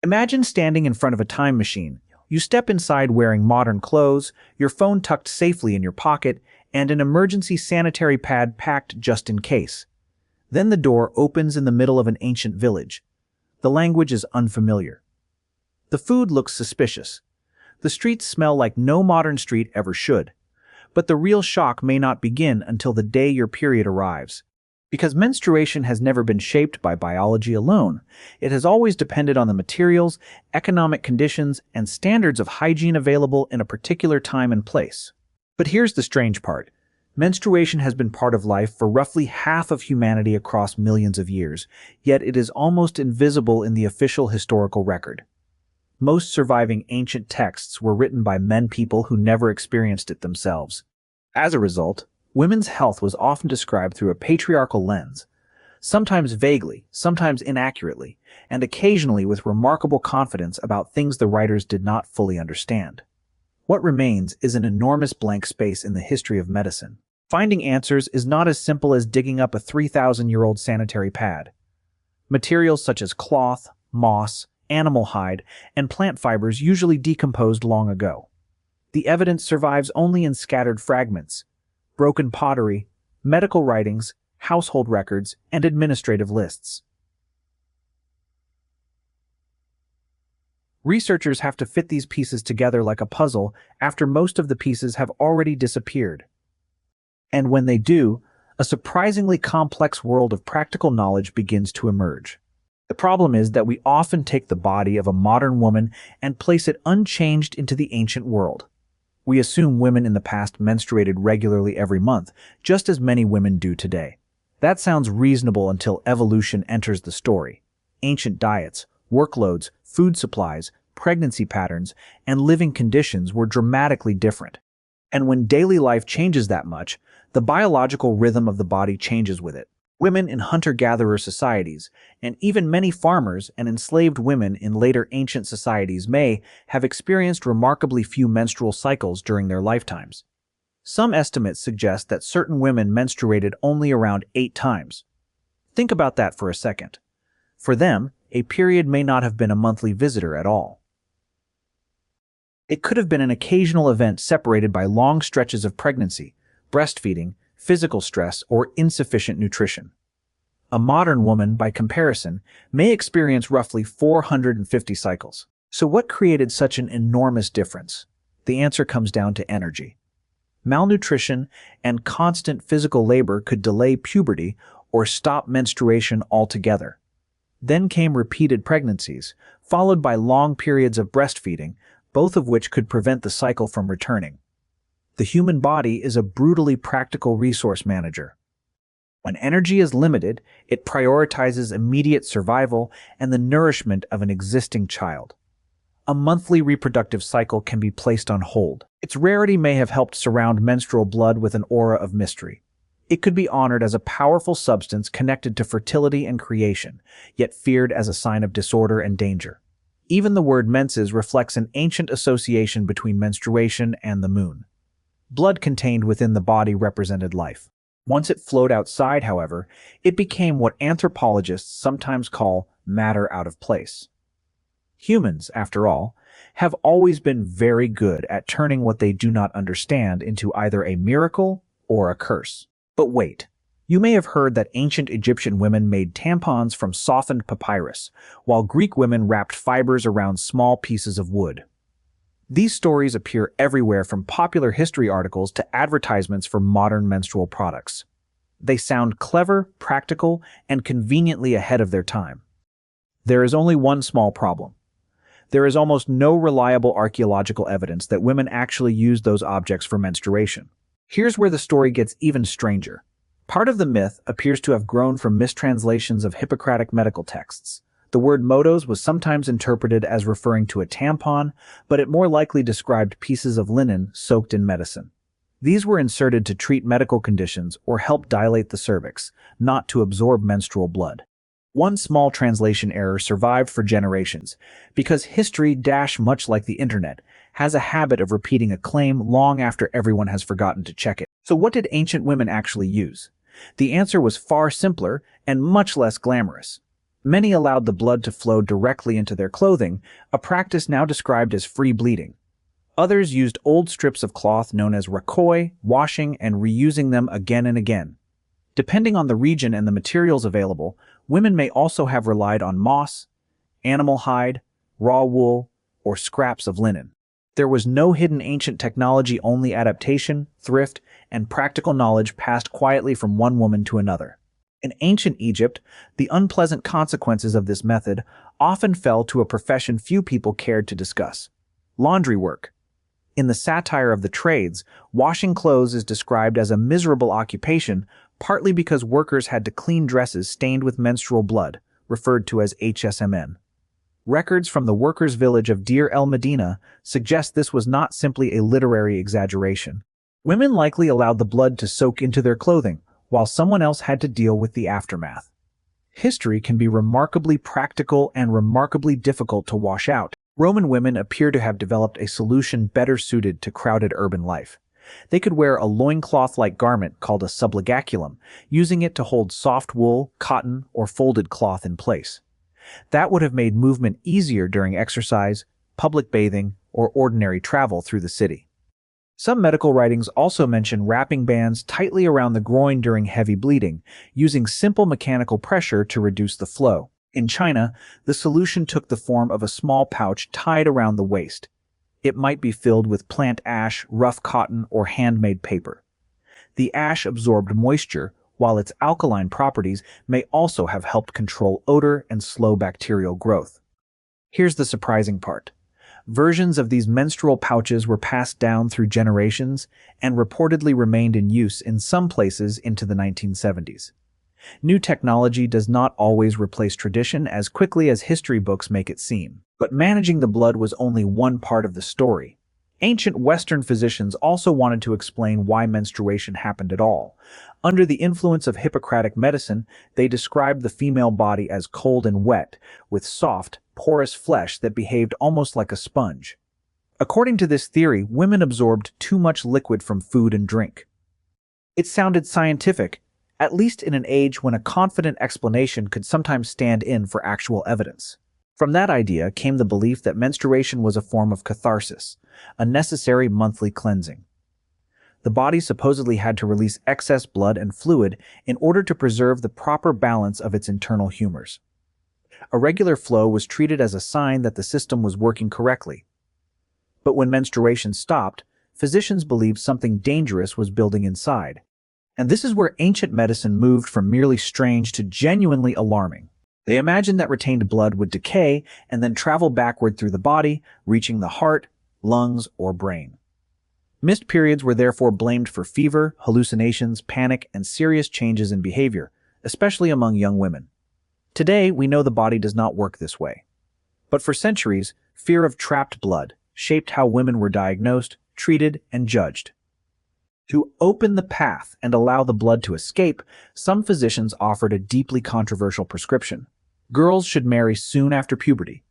Imagine standing in front of a time machine. You step inside wearing modern clothes, your phone tucked safely in your pocket, and an emergency sanitary pad packed just in case. Then the door opens in the middle of an ancient village. The language is unfamiliar. The food looks suspicious. The streets smell like no modern street ever should. But the real shock may not begin until the day your period arrives. Because menstruation has never been shaped by biology alone, it has always depended on the materials, economic conditions, and standards of hygiene available in a particular time and place. But here's the strange part. Menstruation has been part of life for roughly half of humanity across millions of years, yet it is almost invisible in the official historical record. Most surviving ancient texts were written by people who never experienced it themselves. As a result, women's health was often described through a patriarchal lens, sometimes vaguely, sometimes inaccurately, and occasionally with remarkable confidence about things the writers did not fully understand. What remains is an enormous blank space in the history of medicine. Finding answers is not as simple as digging up a 3,000-year-old sanitary pad. Materials such as cloth, moss, animal hide, and plant fibers usually decomposed long ago. The evidence survives only in scattered fragments, broken pottery, medical writings, household records, and administrative lists. Researchers have to fit these pieces together like a puzzle after most of the pieces have already disappeared. And when they do, a surprisingly complex world of practical knowledge begins to emerge. The problem is that we often take the body of a modern woman and place it unchanged into the ancient world. We assume women in the past menstruated regularly every month, just as many women do today. That sounds reasonable until evolution enters the story. Ancient diets, workloads, food supplies, pregnancy patterns, and living conditions were dramatically different. And when daily life changes that much, the biological rhythm of the body changes with it. Women in hunter-gatherer societies, and even many farmers and enslaved women in later ancient societies may have experienced remarkably few menstrual cycles during their lifetimes. Some estimates suggest that certain women menstruated only around 8 times. Think about that for a second. For them, a period may not have been a monthly visitor at all. It could have been an occasional event separated by long stretches of pregnancy, breastfeeding, physical stress, or insufficient nutrition. A modern woman, by comparison, may experience roughly 450 cycles. So what created such an enormous difference? The answer comes down to energy. Malnutrition and constant physical labor could delay puberty or stop menstruation altogether. Then came repeated pregnancies, followed by long periods of breastfeeding, both of which could prevent the cycle from returning. The human body is a brutally practical resource manager. When energy is limited, it prioritizes immediate survival and the nourishment of an existing child. A monthly reproductive cycle can be placed on hold. Its rarity may have helped surround menstrual blood with an aura of mystery. It could be honored as a powerful substance connected to fertility and creation, yet feared as a sign of disorder and danger. Even the word menses reflects an ancient association between menstruation and the moon. Blood contained within the body represented life. Once it flowed outside, however, it became what anthropologists sometimes call matter out of place. Humans, after all, have always been very good at turning what they do not understand into either a miracle or a curse. But wait, you may have heard that ancient Egyptian women made tampons from softened papyrus, while Greek women wrapped fibers around small pieces of wood. These stories appear everywhere from popular history articles to advertisements for modern menstrual products. They sound clever, practical, and conveniently ahead of their time. There is only one small problem. There is almost no reliable archaeological evidence that women actually used those objects for menstruation. Here's where the story gets even stranger. Part of the myth appears to have grown from mistranslations of Hippocratic medical texts. The word motos was sometimes interpreted as referring to a tampon, but it more likely described pieces of linen soaked in medicine. These were inserted to treat medical conditions or help dilate the cervix, not to absorb menstrual blood. One small translation error survived for generations, because history, much like the internet, has a habit of repeating a claim long after everyone has forgotten to check it. So what did ancient women actually use? The answer was far simpler and much less glamorous. Many allowed the blood to flow directly into their clothing, a practice now described as free bleeding. Others used old strips of cloth known as rakoi, washing and reusing them again and again. Depending on the region and the materials available, women may also have relied on moss, animal hide, raw wool, or scraps of linen. There was no hidden ancient technology, only adaptation, thrift, and practical knowledge passed quietly from one woman to another. In ancient Egypt, the unpleasant consequences of this method often fell to a profession few people cared to discuss: laundry work. In the satire of the trades, washing clothes is described as a miserable occupation, partly because workers had to clean dresses stained with menstrual blood, referred to as HSMN. Records from the workers' village of Deir el-Medina suggest this was not simply a literary exaggeration. Women likely allowed the blood to soak into their clothing, while someone else had to deal with the aftermath. History can be remarkably practical and remarkably difficult to wash out. Roman women appear to have developed a solution better suited to crowded urban life. They could wear a loincloth-like garment called a sublegaculum, using it to hold soft wool, cotton, or folded cloth in place. That would have made movement easier during exercise, public bathing, or ordinary travel through the city. Some medical writings also mention wrapping bands tightly around the groin during heavy bleeding, using simple mechanical pressure to reduce the flow. In China, the solution took the form of a small pouch tied around the waist. It might be filled with plant ash, rough cotton, or handmade paper. The ash absorbed moisture, while its alkaline properties may also have helped control odor and slow bacterial growth. Here's the surprising part. Versions of these menstrual pouches were passed down through generations and reportedly remained in use in some places into the 1970s. New technology does not always replace tradition as quickly as history books make it seem. But managing the blood was only one part of the story. Ancient Western physicians also wanted to explain why menstruation happened at all. Under the influence of Hippocratic medicine, they described the female body as cold and wet, with soft, porous flesh that behaved almost like a sponge. According to this theory, women absorbed too much liquid from food and drink. It sounded scientific, at least in an age when a confident explanation could sometimes stand in for actual evidence. From that idea came the belief that menstruation was a form of catharsis, a necessary monthly cleansing. The body supposedly had to release excess blood and fluid in order to preserve the proper balance of its internal humors. A regular flow was treated as a sign that the system was working correctly. But when menstruation stopped, physicians believed something dangerous was building inside. And this is where ancient medicine moved from merely strange to genuinely alarming. They imagined that retained blood would decay and then travel backward through the body, reaching the heart, lungs, or brain. Missed periods were therefore blamed for fever, hallucinations, panic, and serious changes in behavior, especially among young women. Today, we know the body does not work this way. But for centuries, fear of trapped blood shaped how women were diagnosed, treated, and judged. To open the path and allow the blood to escape, some physicians offered a deeply controversial prescription. Girls should marry soon after puberty.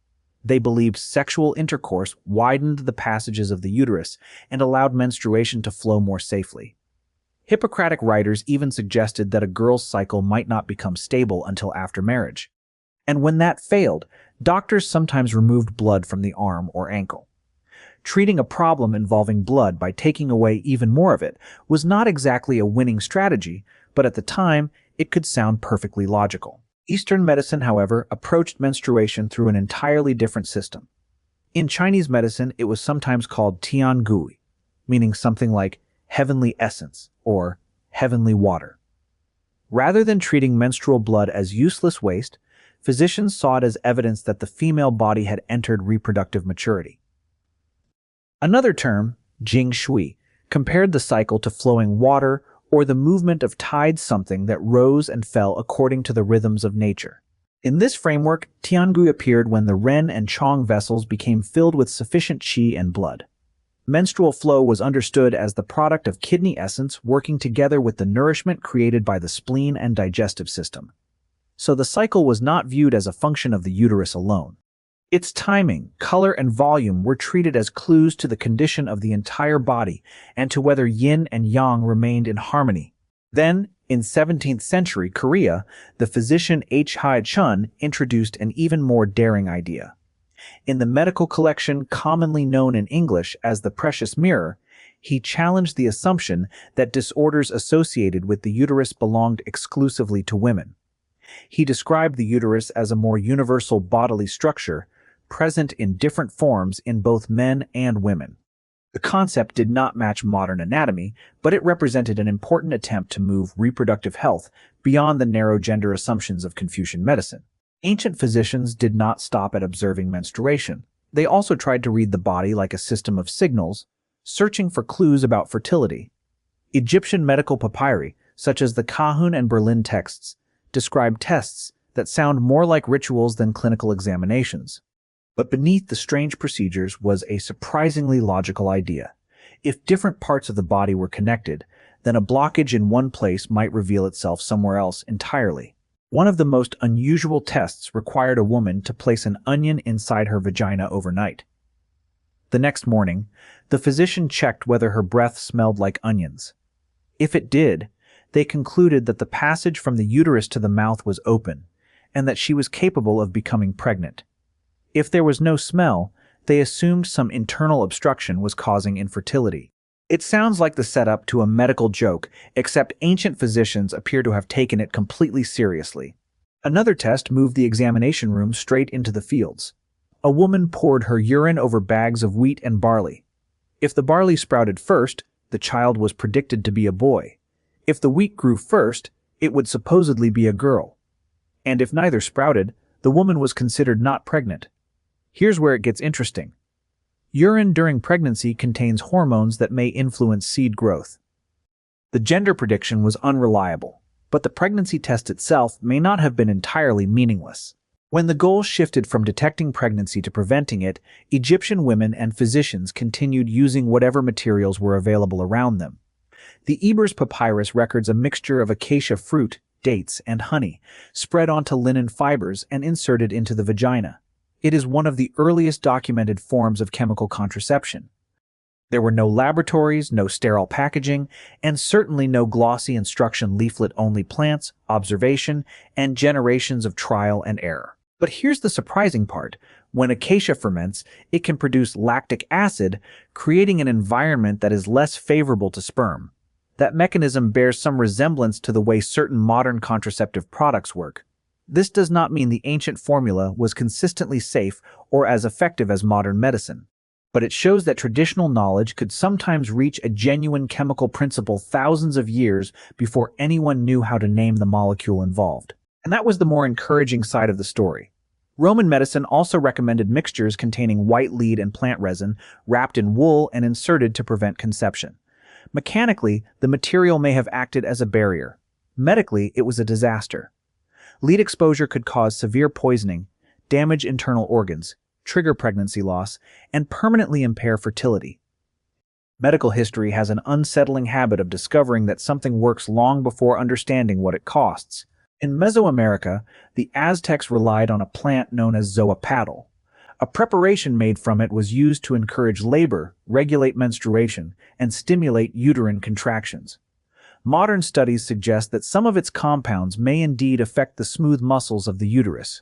They believed sexual intercourse widened the passages of the uterus and allowed menstruation to flow more safely. Hippocratic writers even suggested that a girl's cycle might not become stable until after marriage. And when that failed, doctors sometimes removed blood from the arm or ankle. Treating a problem involving blood by taking away even more of it was not exactly a winning strategy, but at the time, it could sound perfectly logical. Eastern medicine, however, approached menstruation through an entirely different system. In Chinese medicine, it was sometimes called tian gui, meaning something like heavenly essence or heavenly water. Rather than treating menstrual blood as useless waste, physicians saw it as evidence that the female body had entered reproductive maturity. Another term, jing shui, compared the cycle to flowing water or the movement of tide, something that rose and fell according to the rhythms of nature. In this framework, tiangui appeared when the ren and chong vessels became filled with sufficient qi and blood. Menstrual flow was understood as the product of kidney essence working together with the nourishment created by the spleen and digestive system. So the cycle was not viewed as a function of the uterus alone. Its timing, color, and volume were treated as clues to the condition of the entire body and to whether yin and yang remained in harmony. Then, In 17th century Korea, the physician H. Chun introduced an even more daring idea. In the medical collection commonly known in English as the precious mirror, he challenged the assumption that disorders associated with the uterus belonged exclusively to women. He described the uterus as a more universal bodily structure, present in different forms in both men and women. The concept did not match modern anatomy, but it represented an important attempt to move reproductive health beyond the narrow gender assumptions of Confucian medicine. Ancient physicians did not stop at observing menstruation. They also tried to read the body like a system of signals, searching for clues about fertility. Egyptian medical papyri, such as the Kahun and Berlin texts, describe tests that sound more like rituals than clinical examinations. But beneath the strange procedures was a surprisingly logical idea. If different parts of the body were connected, then a blockage in one place might reveal itself somewhere else entirely. One of the most unusual tests required a woman to place an onion inside her vagina overnight. The next morning, the physician checked whether her breath smelled like onions. If it did, they concluded that the passage from the uterus to the mouth was open, and that she was capable of becoming pregnant. If there was no smell, they assumed some internal obstruction was causing infertility. It sounds like the setup to a medical joke, except ancient physicians appear to have taken it completely seriously. Another test moved the examination room straight into the fields. A woman poured her urine over bags of wheat and barley. If the barley sprouted first, the child was predicted to be a boy. If the wheat grew first, it would supposedly be a girl. And if neither sprouted, the woman was considered not pregnant. Here's where it gets interesting. Urine during pregnancy contains hormones that may influence seed growth. The gender prediction was unreliable, but the pregnancy test itself may not have been entirely meaningless. When the goal shifted from detecting pregnancy to preventing it, Egyptian women and physicians continued using whatever materials were available around them. The Ebers papyrus records a mixture of acacia fruit, dates, and honey, spread onto linen fibers and inserted into the vagina. It is one of the earliest documented forms of chemical contraception. There were no laboratories, no sterile packaging, and certainly no glossy instruction leaflet-only plants, observation, and generations of trial and error. But here's the surprising part. When acacia ferments, it can produce lactic acid, creating an environment that is less favorable to sperm. That mechanism bears some resemblance to the way certain modern contraceptive products work. This does not mean the ancient formula was consistently safe or as effective as modern medicine, but it shows that traditional knowledge could sometimes reach a genuine chemical principle thousands of years before anyone knew how to name the molecule involved. And that was the more encouraging side of the story. Roman medicine also recommended mixtures containing white lead and plant resin wrapped in wool and inserted to prevent conception. Mechanically, the material may have acted as a barrier. Medically, it was a disaster. Lead exposure could cause severe poisoning, damage internal organs, trigger pregnancy loss, and permanently impair fertility. Medical history has an unsettling habit of discovering that something works long before understanding what it costs. In Mesoamerica, the Aztecs relied on a plant known as zoapatl. A preparation made from it was used to encourage labor, regulate menstruation, and stimulate uterine contractions. Modern studies suggest that some of its compounds may indeed affect the smooth muscles of the uterus.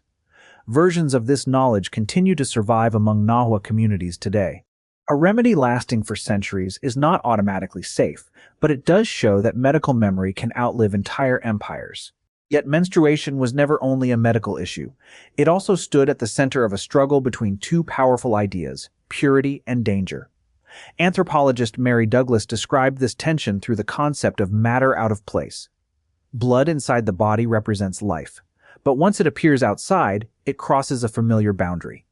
Versions of this knowledge continue to survive among Nahua communities today. A remedy lasting for centuries is not automatically safe, but it does show that medical memory can outlive entire empires. Yet menstruation was never only a medical issue. It also stood at the center of a struggle between two powerful ideas, purity and danger. Anthropologist Mary Douglas described this tension through the concept of matter out of place. Blood inside the body represents life, but once it appears outside, it crosses a familiar boundary.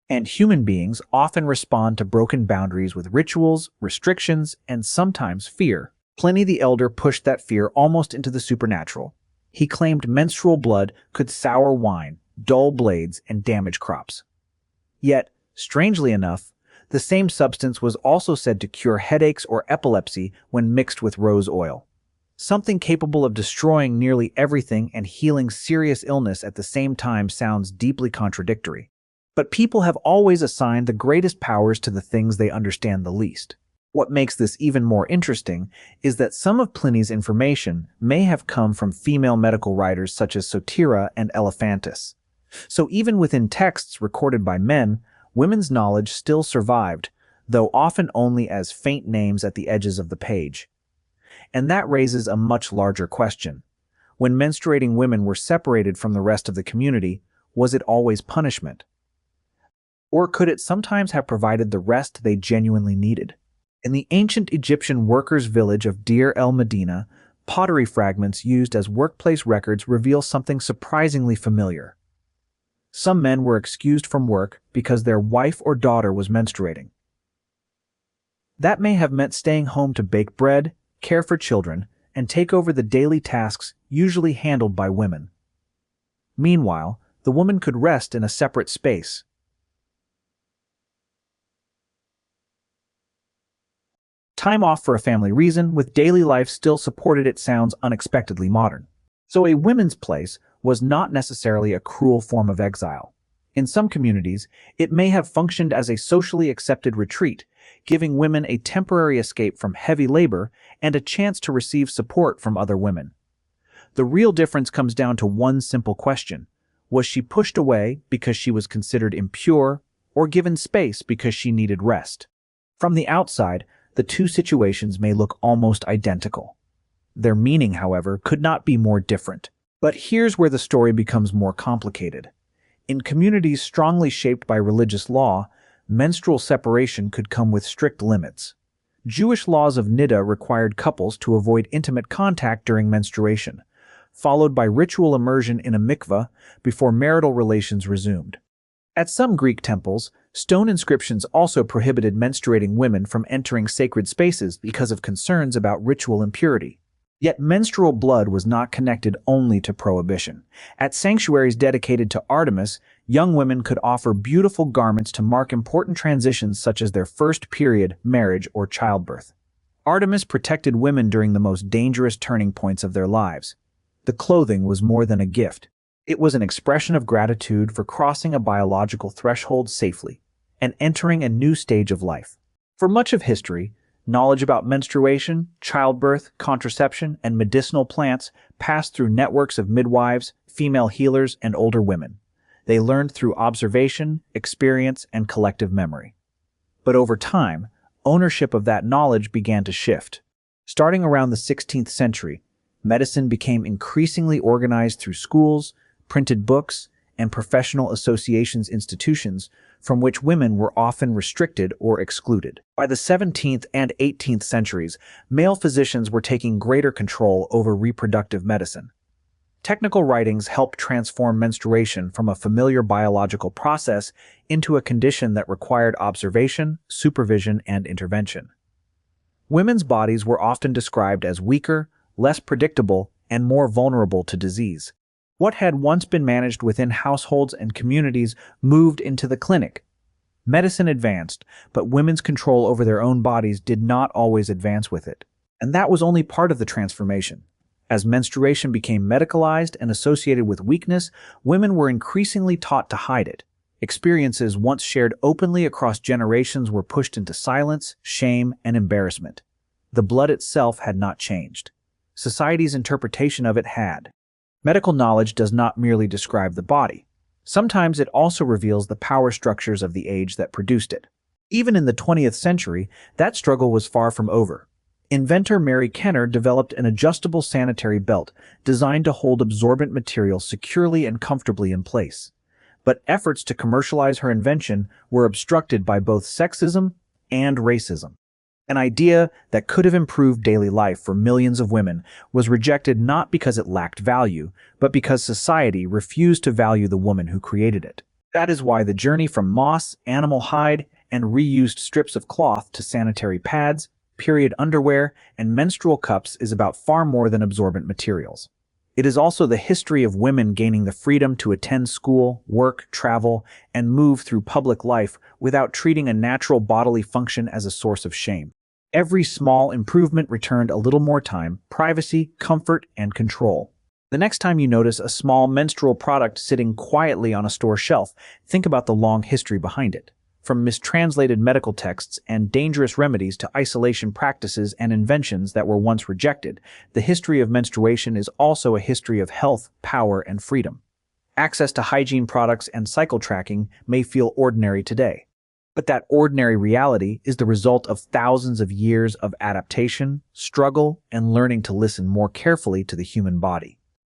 And human beings often respond to broken boundaries with rituals, restrictions, and sometimes fear. Pliny the Elder pushed that fear almost into the supernatural. He claimed menstrual blood could sour wine, dull blades, and damage crops. Yet, strangely enough, the same substance was also said to cure headaches or epilepsy when mixed with rose oil. Something capable of destroying nearly everything and healing serious illness at the same time sounds deeply contradictory. But people have always assigned the greatest powers to the things they understand the least. What makes this even more interesting is that some of Pliny's information may have come from female medical writers such as Sotira and Elephantis. So even within texts recorded by men, women's knowledge still survived, though often only as faint names at the edges of the page. And that raises a much larger question. When menstruating women were separated from the rest of the community, was it always punishment? Or could it sometimes have provided the rest they genuinely needed? In the ancient Egyptian workers' village of Deir el-Medina, pottery fragments used as workplace records reveal something surprisingly familiar. Some men were excused from work because their wife or daughter was menstruating. That may have meant staying home to bake bread, care for children, and take over the daily tasks usually handled by women. Meanwhile, the woman could rest in a separate space. Time off for a family reason, with daily life still supported. It sounds unexpectedly modern. So a women's place was not necessarily a cruel form of exile. In some communities, it may have functioned as a socially accepted retreat, giving women a temporary escape from heavy labor and a chance to receive support from other women. The real difference comes down to one simple question. Was she pushed away because she was considered impure, or given space because she needed rest? From the outside, the two situations may look almost identical. Their meaning, however, could not be more different. But here's where the story becomes more complicated. In communities strongly shaped by religious law, menstrual separation could come with strict limits. Jewish laws of Niddah required couples to avoid intimate contact during menstruation, followed by ritual immersion in a mikveh before marital relations resumed. At some Greek temples, stone inscriptions also prohibited menstruating women from entering sacred spaces because of concerns about ritual impurity. Yet menstrual blood was not connected only to prohibition. At sanctuaries dedicated to Artemis, young women could offer beautiful garments to mark important transitions such as their first period, marriage, or childbirth. Artemis protected women during the most dangerous turning points of their lives. The clothing was more than a gift. It was an expression of gratitude for crossing a biological threshold safely and entering a new stage of life. For much of history, knowledge about menstruation, childbirth, contraception, and medicinal plants passed through networks of midwives, female healers, and older women. They learned through observation, experience, and collective memory. But over time, ownership of that knowledge began to shift. Starting around the 16th century, medicine became increasingly organized through schools, printed books, and professional associations institutions from which women were often restricted or excluded. By the 17th and 18th centuries, male physicians were taking greater control over reproductive medicine. Technical writings helped transform menstruation from a familiar biological process into a condition that required observation, supervision, and intervention. Women's bodies were often described as weaker, less predictable, and more vulnerable to disease. What had once been managed within households and communities moved into the clinic. Medicine advanced, but women's control over their own bodies did not always advance with it. And that was only part of the transformation. As menstruation became medicalized and associated with weakness, women were increasingly taught to hide it. Experiences once shared openly across generations were pushed into silence, shame, and embarrassment. The blood itself had not changed. Society's interpretation of it had. Medical knowledge does not merely describe the body. Sometimes it also reveals the power structures of the age that produced it. Even in the 20th century, that struggle was far from over. Inventor Mary Kenner developed an adjustable sanitary belt designed to hold absorbent material securely and comfortably in place. But efforts to commercialize her invention were obstructed by both sexism and racism. An idea that could have improved daily life for millions of women was rejected not because it lacked value, but because society refused to value the woman who created it. That is why the journey from moss, animal hide, and reused strips of cloth to sanitary pads, period underwear, and menstrual cups is about far more than absorbent materials. It is also the history of women gaining the freedom to attend school, work, travel, and move through public life without treating a natural bodily function as a source of shame. Every small improvement returned a little more time, privacy, comfort, and control. The next time you notice a small menstrual product sitting quietly on a store shelf, think about the long history behind it. From mistranslated medical texts and dangerous remedies to isolation practices and inventions that were once rejected, the history of menstruation is also a history of health, power, and freedom. Access to hygiene products and cycle tracking may feel ordinary today, but that ordinary reality is the result of thousands of years of adaptation, struggle, and learning to listen more carefully to the human body.